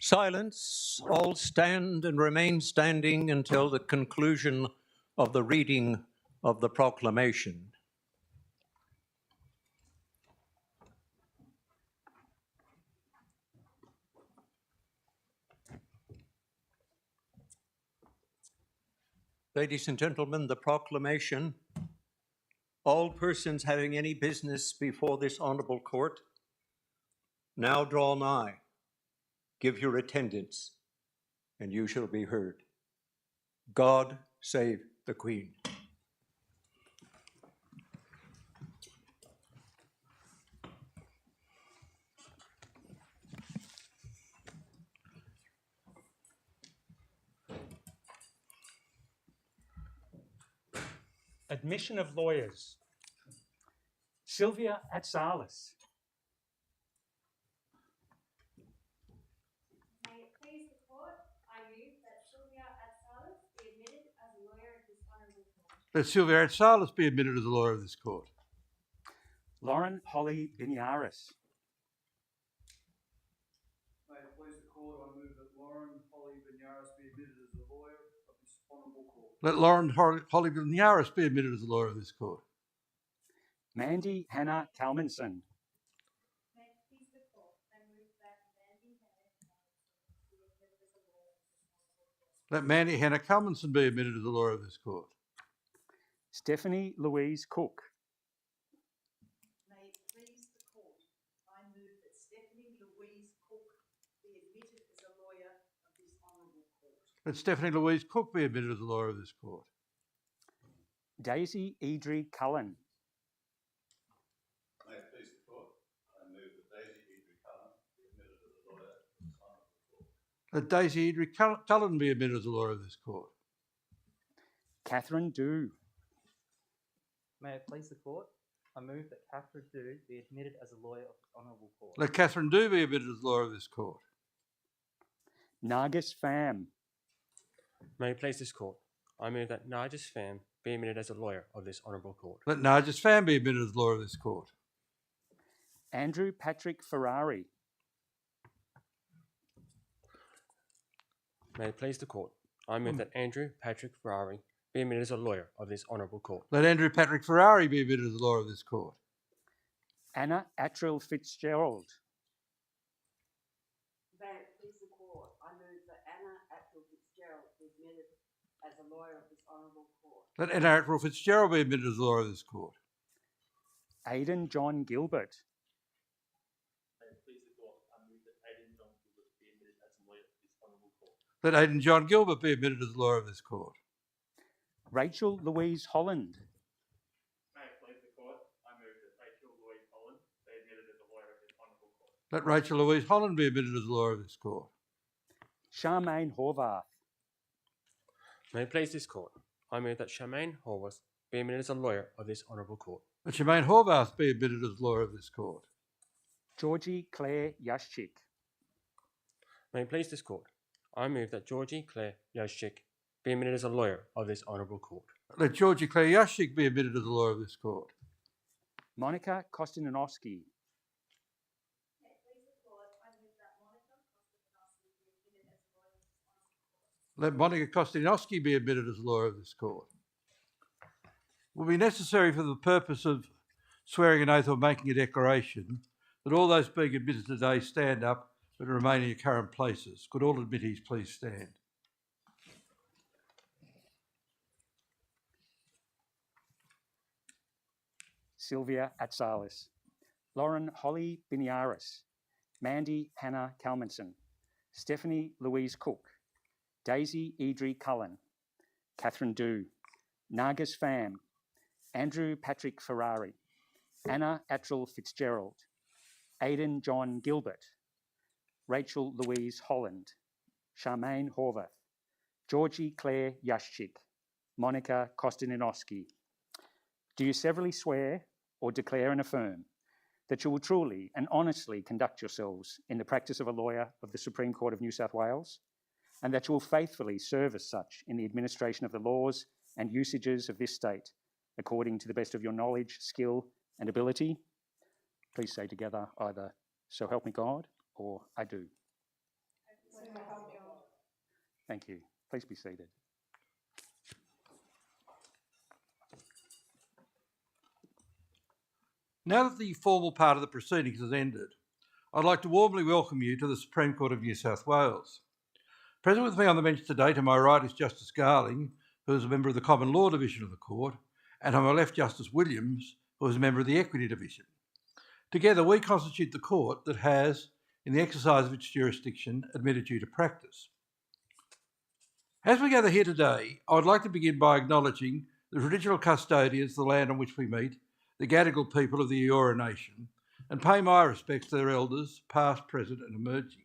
Silence, all stand and remain standing until the conclusion of the reading of the proclamation. Ladies and gentlemen, the proclamation. All persons having any business before this honorable court now draw nigh, give your attendance, and you shall be heard. God save the Queen. Admission of lawyers. Sylvia Atsalis. May it please the court, I move that Sylvia Atsalis be admitted as a lawyer of this honourable court. Let Sylvia Atsalis be admitted as a lawyer of this court. Lauren Holly Biniaris. May it please the court, I move that Lauren Holly Biniaris be admitted as a lawyer of this honourable court. Let Lauren Holly Biniaris be admitted as a lawyer of this court. Mandy Hannah Kalmanson. May it please the court, I move that Mandy Hannah be admitted as a lawyer of this honourable court. Let Mandy Hannah Kalmanson be admitted as a lawyer of this court. Stephanie Louise Cook. May it please the court, I move that Stephanie Louise Cook be admitted as a lawyer of this honourable court. Let Stephanie Louise Cook be admitted as a lawyer of this court. Daisy Idri Cullen. May it please the court, I move that Daisy Idri Cullen be admitted as a lawyer of this honourable court. Let Daisy Idri Cullen be admitted as a lawyer of this court. Catherine Dew. May it please the court, I move that Catherine Dew be admitted as a lawyer of this honourable court. Let Catherine Dew be admitted as a lawyer of this court. Nargis Pham. May it please this court, I move that Nargis Pham be admitted as a lawyer of this honourable court. Let Nargis Pham be admitted as a lawyer of this court. Andrew Patrick Ferrari. May it please the court, I move that Andrew Patrick Ferrari be admitted as a lawyer of this honourable court. Let Andrew Patrick Ferrari be admitted as a lawyer of this court. Anna Attrill Fitzgerald. May it please the court, I move that Anna Attrill Fitzgerald be admitted as a lawyer of this honourable court. Let Anna Attrill Fitzgerald be admitted as a lawyer of this court. Aidan John Gilbert. May it please the court, I move that Aidan John Gilbert be admitted as a lawyer of this honourable court. Let Aidan John Gilbert be admitted as a lawyer of this court. Rachel Louise Holland. May it please the court, I move that Rachel Louise Holland be admitted as a lawyer of this honourable court. Let Rachel Louise Holland be admitted as a lawyer of this court. Charmaine Horvath. May it please this court, I move that Charmaine Horvath be admitted as a lawyer of this honourable court. Let Charmaine Horvath be admitted as lawyer of this court. Georgie Claire Yashchik. May it please this court, I move that Georgie Claire Yashchik be admitted as a lawyer of this honourable court. Let Georgie Claire Yashchik be admitted as a lawyer of this court. Monica Kostianowski. May it please the court, I move that Monica Kostianowski be admitted as a lawyer of this honourable court. Let Monica Kostianowski be admitted as a lawyer of this court. It will be necessary for the purpose of swearing an oath or making a declaration that all those being admitted today stand up and remain in your current places. Could all admittees please stand? Sylvia Atsalis. Lauren Holly Biniaris. Mandy Hannah Kalmanson. Stephanie Louise Cook. Daisy Idri Cullen. Catherine Dew. Nargis Pham. Andrew Patrick Ferrari. Anna Attrill Fitzgerald. Aidan John Gilbert. Rachel Louise Holland. Charmaine Horvath. Georgie Claire Yashchik. Monica Kostianowski. Do you severally swear or declare and affirm that you will truly and honestly conduct yourselves in the practice of a lawyer of the Supreme Court of New South Wales, and that you will faithfully serve as such in the administration of the laws and usages of this state, according to the best of your knowledge, skill, and ability? Please say together either, "So help me God," or "I do." Thank you. Please be seated. Now that the formal part of the proceedings has ended, I'd like to warmly welcome you to the Supreme Court of New South Wales. Present with me on the bench today to my right is Justice Garling, who is a member of the Common Law Division of the Court, and on my left, Justice Williams, who is a member of the Equity Division. Together, we constitute the court that has, in the exercise of its jurisdiction, admitted you to practice. As we gather here today, I would like to begin by acknowledging the traditional custodians of the land on which we meet, the Gadigal people of the Eora Nation, and pay my respects to their elders, past, present and emerging.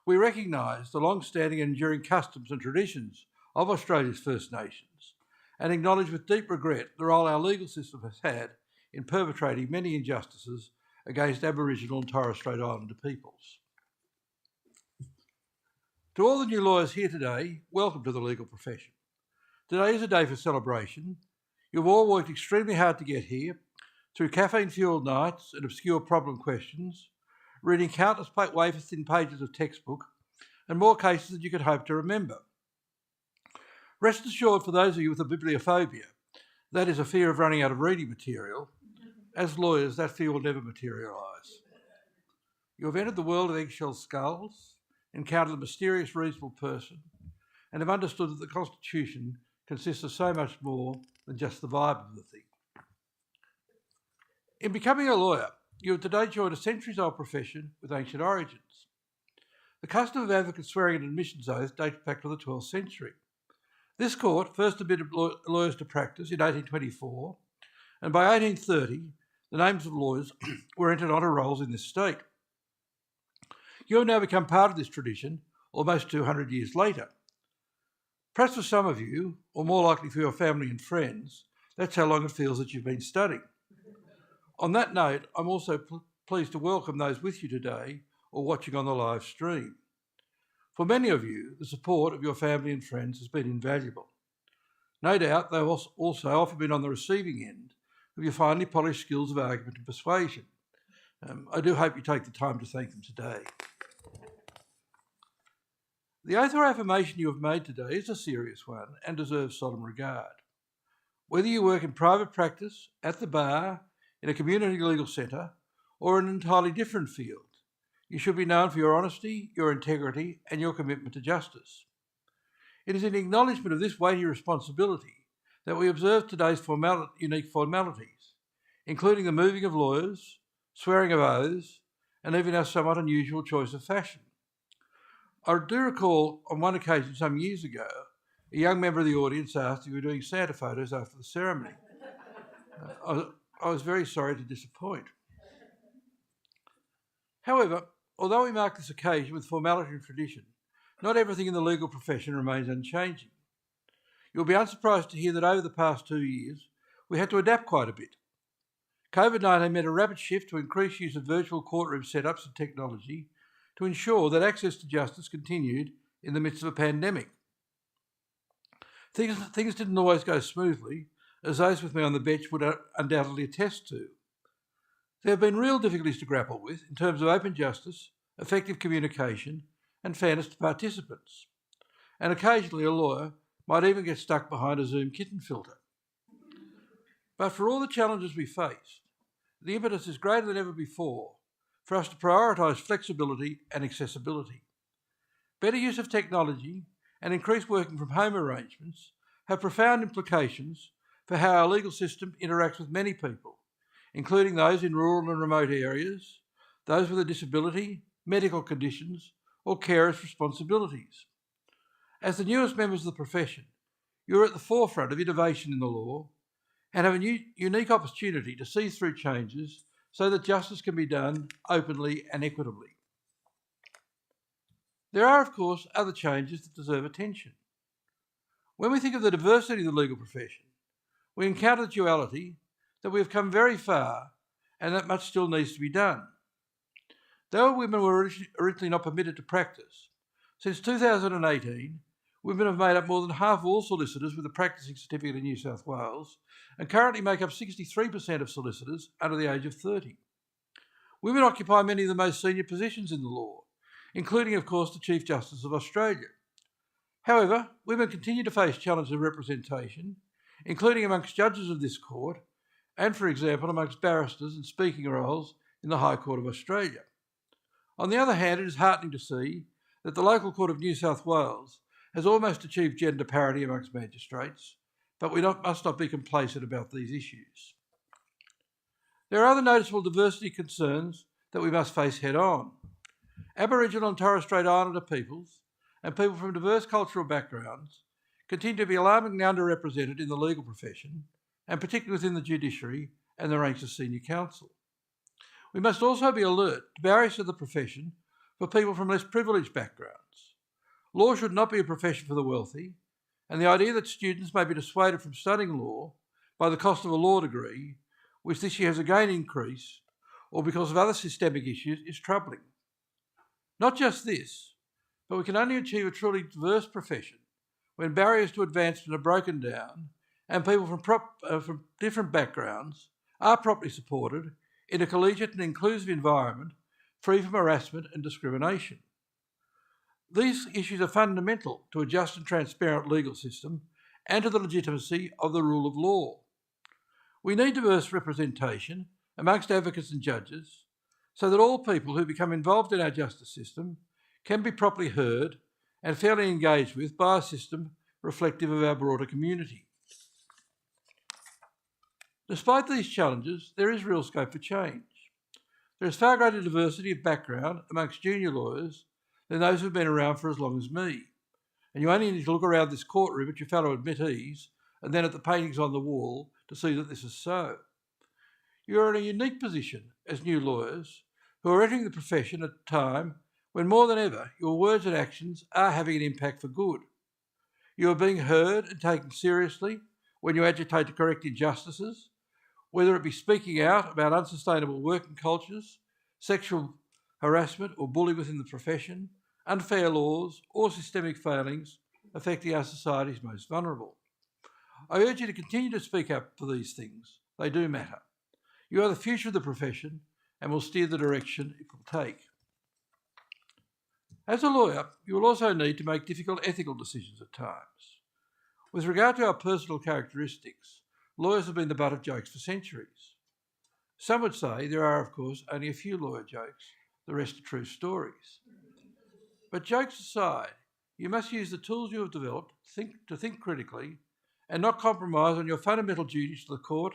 We recognise the long-standing and enduring customs and traditions of Australia's First Nations and acknowledge with deep regret the role our legal system has had in perpetrating many injustices against Aboriginal and Torres Strait Islander peoples. To all the new lawyers here today, welcome to the legal profession. Today is a day for celebration. You've all worked extremely hard to get here, through caffeine-fuelled nights and obscure problem questions, reading countless wafer-thin pages of textbook, and more cases than you could hope to remember. Rest assured, for those of you with a bibliophobia, that is a fear of running out of reading material, as lawyers, that fear will never materialise. You have entered the world of eggshell skulls, encountered a mysterious reasonable person, and have understood that the Constitution consists of so much more than just the vibe of the thing. In becoming a lawyer, you have today joined a centuries-old profession with ancient origins. The custom of advocate swearing an admissions oath dates back to the 12th century. This court first admitted lawyers to practice in 1824, and by 1830, the names of lawyers were entered onto rolls in this state. You have now become part of this tradition almost 200 years later. Perhaps for some of you, or more likely for your family and friends, that's how long it feels that you've been studying. On that note, I'm also pleased to welcome those with you today or watching on the live stream. For many of you, the support of your family and friends has been invaluable. No doubt they've also often been on the receiving end of your finely polished skills of argument and persuasion. I do hope you take the time to thank them today. The oath or affirmation you have made today is a serious one and deserves solemn regard. Whether you work in private practice, at the bar, in a community legal centre, or in an entirely different field, you should be known for your honesty, your integrity, and your commitment to justice. It is in acknowledgement of this weighty responsibility that we observe today's unique formalities, including the moving of lawyers, swearing of oaths, and even our somewhat unusual choice of fashion. I do recall on one occasion some years ago, a young member of the audience asked if we were doing Santa photos after the ceremony. I was very sorry to disappoint. However, although we mark this occasion with formality and tradition, not everything in the legal profession remains unchanging. You'll be unsurprised to hear that over the past 2 years, we had to adapt quite a bit. COVID-19 meant a rapid shift to increased use of virtual courtroom setups and technology to ensure that access to justice continued in the midst of a pandemic. Things didn't always go smoothly, as those with me on the bench would undoubtedly attest to. There have been real difficulties to grapple with in terms of open justice, effective communication, and fairness to participants. And occasionally a lawyer might even get stuck behind a Zoom kitten filter. But for all the challenges we faced, the impetus is greater than ever before for us to prioritise flexibility and accessibility. Better use of technology and increased working from home arrangements have profound implications for how our legal system interacts with many people, including those in rural and remote areas, those with a disability, medical conditions, or carers' responsibilities. As the newest members of the profession, you're at the forefront of innovation in the law and have a unique opportunity to see through changes so that justice can be done openly and equitably. There are, of course, other changes that deserve attention. When we think of the diversity of the legal profession, we encounter the duality that we have come very far and that much still needs to be done. Though women were originally not permitted to practice, since 2018, women have made up more than half of all solicitors with a practising certificate in New South Wales and currently make up 63% of solicitors under the age of 30. Women occupy many of the most senior positions in the law, including, of course, the Chief Justice of Australia. However, women continue to face challenges of representation, including amongst judges of this court and, for example, amongst barristers in speaking roles in the High Court of Australia. On the other hand, it is heartening to see that the local court of New South Wales has almost achieved gender parity amongst magistrates, but we must not be complacent about these issues. There are other noticeable diversity concerns that we must face head on. Aboriginal and Torres Strait Islander peoples and people from diverse cultural backgrounds continue to be alarmingly underrepresented in the legal profession, and particularly within the judiciary and the ranks of senior counsel. We must also be alert to barriers to the profession for people from less privileged backgrounds. Law should not be a profession for the wealthy, and the idea that students may be dissuaded from studying law by the cost of a law degree, which this year has again increased, or because of other systemic issues, is troubling. Not just this, but we can only achieve a truly diverse profession when barriers to advancement are broken down and people from different backgrounds are properly supported in a collegiate and inclusive environment free from harassment and discrimination. These issues are fundamental to a just and transparent legal system and to the legitimacy of the rule of law. We need diverse representation amongst advocates and judges so that all people who become involved in our justice system can be properly heard and fairly engaged with by a system reflective of our broader community. Despite these challenges, there is real scope for change. There is far greater diversity of background amongst junior lawyers than those who have been around for as long as me. And you only need to look around this courtroom at your fellow admittees and then at the paintings on the wall to see that this is so. You are in a unique position as new lawyers who are entering the profession at a time when more than ever your words and actions are having an impact for good. You are being heard and taken seriously when you agitate to correct injustices, whether it be speaking out about unsustainable working cultures, sexual harassment or bullying within the profession, unfair laws or systemic failings affecting our society's most vulnerable. I urge you to continue to speak up for these things. They do matter. You are the future of the profession and will steer the direction it will take. As a lawyer, you will also need to make difficult ethical decisions at times. With regard to our personal characteristics, lawyers have been the butt of jokes for centuries. Some would say there are, of course, only a few lawyer jokes, the rest are true stories. But jokes aside, you must use the tools you have developed to think critically and not compromise on your fundamental duties to the court,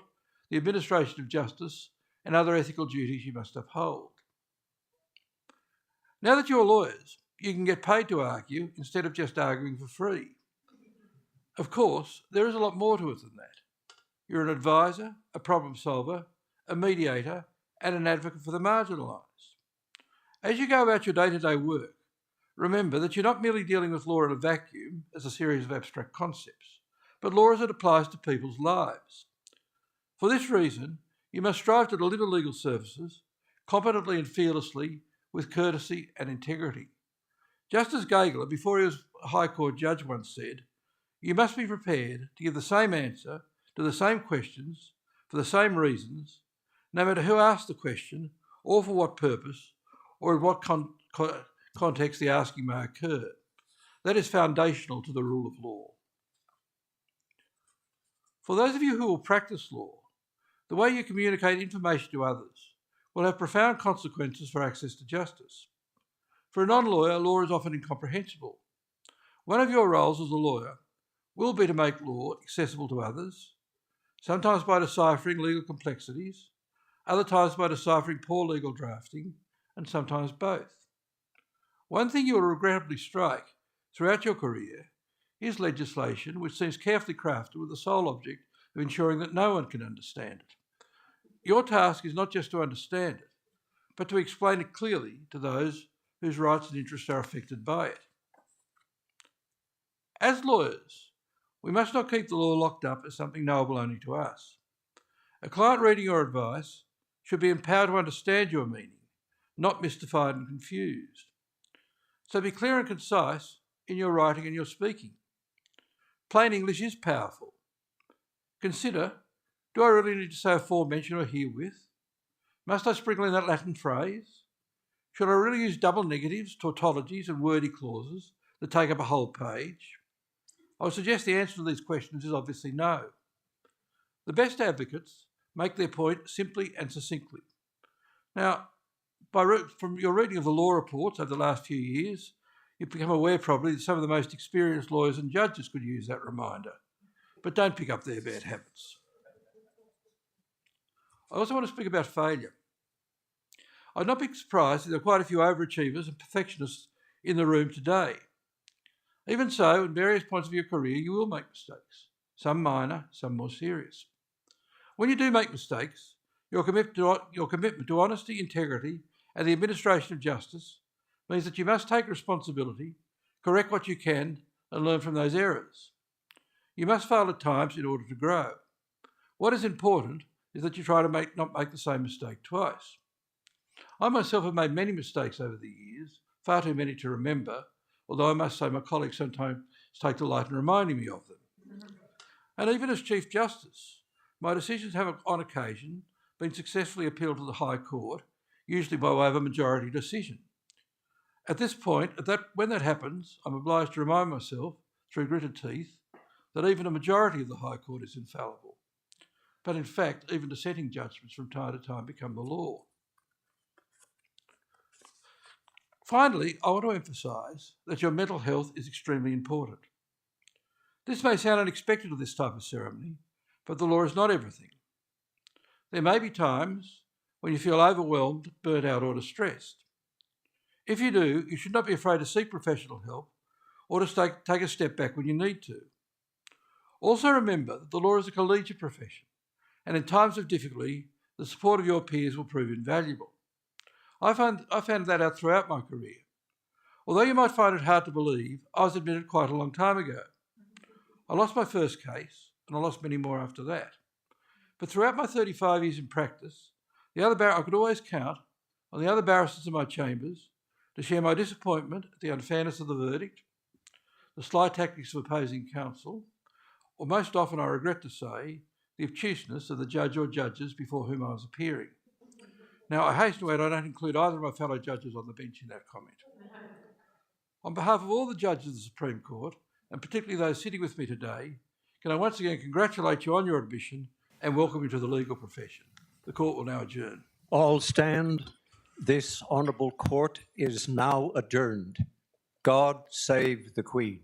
the administration of justice, and other ethical duties you must uphold. Now that you're lawyers, you can get paid to argue instead of just arguing for free. Of course, there is a lot more to it than that. You're an advisor, a problem solver, a mediator, and an advocate for the marginalised. As you go about your day-to-day work, remember that you're not merely dealing with law in a vacuum as a series of abstract concepts, but law as it applies to people's lives. For this reason, you must strive to deliver legal services competently and fearlessly with courtesy and integrity. Justice Gageler, before he was a High Court judge, once said, "You must be prepared to give the same answer to the same questions for the same reasons, no matter who asked the question or for what purpose or in what context the asking may occur." That is foundational to the rule of law. For those of you who will practice law, the way you communicate information to others will have profound consequences for access to justice. For a non-lawyer, law is often incomprehensible. One of your roles as a lawyer will be to make law accessible to others, sometimes by deciphering legal complexities, other times by deciphering poor legal drafting, and sometimes both. One thing you will regrettably strike throughout your career is legislation which seems carefully crafted with the sole object of ensuring that no one can understand it. Your task is not just to understand it, but to explain it clearly to those whose rights and interests are affected by it. As lawyers, we must not keep the law locked up as something knowable only to us. A client reading your advice should be empowered to understand your meaning, not mystified and confused. So be clear and concise in your writing and your speaking. Plain English is powerful. Consider, do I really need to say aforementioned or herewith? Must I sprinkle in that Latin phrase? Should I really use double negatives, tautologies, and wordy clauses that take up a whole page? I would suggest the answer to these questions is obviously no. The best advocates make their point simply and succinctly. Now, from your reading of the law reports over the last few years, you've become aware probably that some of the most experienced lawyers and judges could use that reminder, but don't pick up their bad habits. I also want to speak about failure. I'd not be surprised if there are quite a few overachievers and perfectionists in the room today. Even so, at various points of your career, you will make mistakes, some minor, some more serious. When you do make mistakes, your commitment to honesty, integrity, and the administration of justice means that you must take responsibility, correct what you can, and learn from those errors. You must fail at times in order to grow. What is important is that you try to not make the same mistake twice. I myself have made many mistakes over the years, far too many to remember, although I must say my colleagues sometimes take delight in reminding me of them. And even as Chief Justice, my decisions have on occasion been successfully appealed to the High Court, usually by way of a majority decision. At this point, when that happens, I'm obliged to remind myself, through gritted teeth, that even a majority of the High Court is infallible. But in fact, even dissenting judgments from time to time become the law. Finally, I want to emphasise that your mental health is extremely important. This may sound unexpected of this type of ceremony, but the law is not everything. There may be times when you feel overwhelmed, burnt out or distressed. If you do, you should not be afraid to seek professional help or to take a step back when you need to. Also remember that the law is a collegiate profession, and in times of difficulty, the support of your peers will prove invaluable. I found that out throughout my career. Although you might find it hard to believe, I was admitted quite a long time ago. I lost my first case, and I lost many more after that. But throughout my 35 years in practice, I could always count on the other barristers in my chambers to share my disappointment at the unfairness of the verdict, the sly tactics of opposing counsel, or most often, I regret to say, the obtuseness of the judge or judges before whom I was appearing. Now, I hasten to add I don't include either of my fellow judges on the bench in that comment. On behalf of all the judges of the Supreme Court, and particularly those sitting with me today, can I once again congratulate you on your admission and welcome you to the legal profession. The court will now adjourn. All stand. This honourable court is now adjourned. God save the Queen.